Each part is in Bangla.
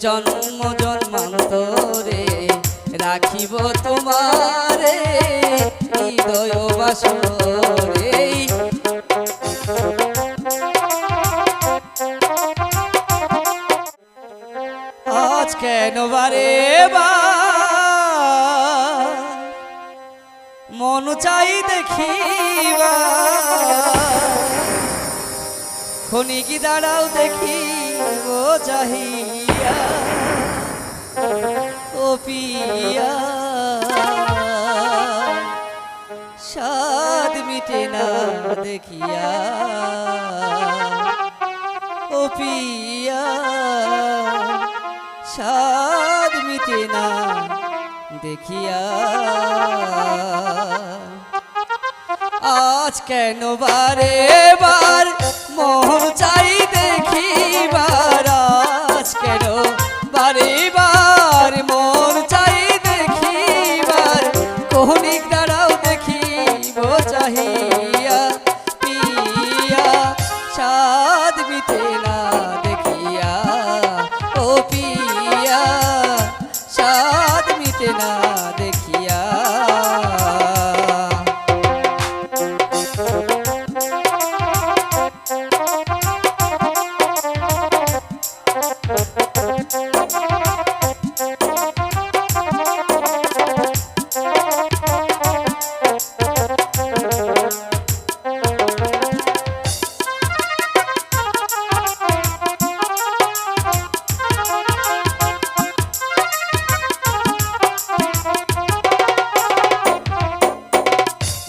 জন্ম জন্মান্তরে রাখিব তোমারে হৃদয় বাসরে। আজ কেন বারে মন চাই দেখিবা, খনিকি দাঁড়াও দেখিব চাহিয়া ও পিয়া, স্বাদ মিটে না দেখিয়া ও পিয়া, স্বাদ মিটে না দেখিয়া। আজ কেন বারে বার মোহন চাই দেখিবার, আজ কেন বারে বার মোহন চাই দেখিবার, কোহনিক দাঁড়াও দেখিব চাহিয়া পিয়া, স্বাদ মিটে না দেখিয়া ও পিয়া, স্বাদ মিটে না দেখিয়া।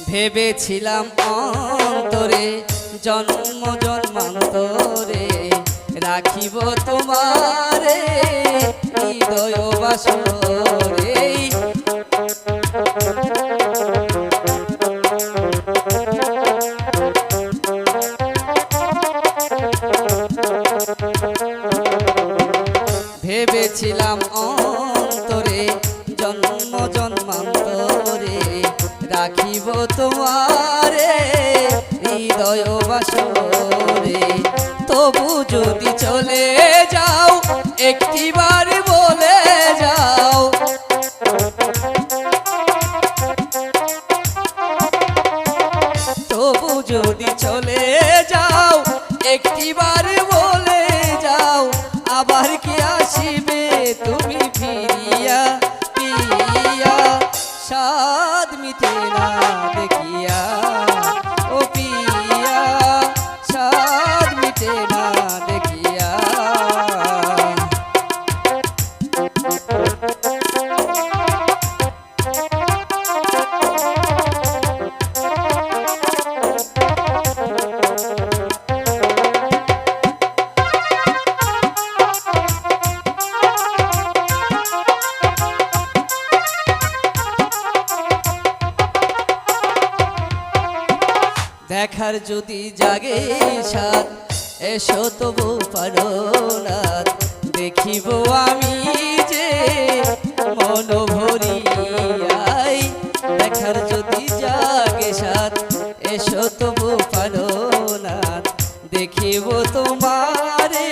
ভেবেছিলাম অন্তরে জন্ম জন্মান্তরে রাখিব তোমারে হৃদয় বাসরে। ভেবেছিলাম অন্তরে জন্ম জন্মান্তরে রাখিব তোমারে হৃদয় বাসরে। তবু যদি চলে যাও একটিবার বলে যাও, তবু যদি চলে যাও একটিবার বলে যাও, আবার কি আসিবে তুমি ফিরিয়া পিয়া, স্বাদ মিটে না দেখিয়া ও পিয়া, স্বাদ মিটে না দেখিয়া। দেখার যদি জাগে সাথ এসো তবু পারো না, দেখিব আমি যে মন ভরিয়াই। দেখার যদি জাগে সাথ এসো তবু পারো না, দেখিব তোমারে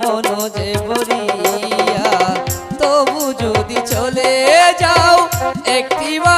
মন যে ভরিয়া। তবু যদি চলে যাও একটিবার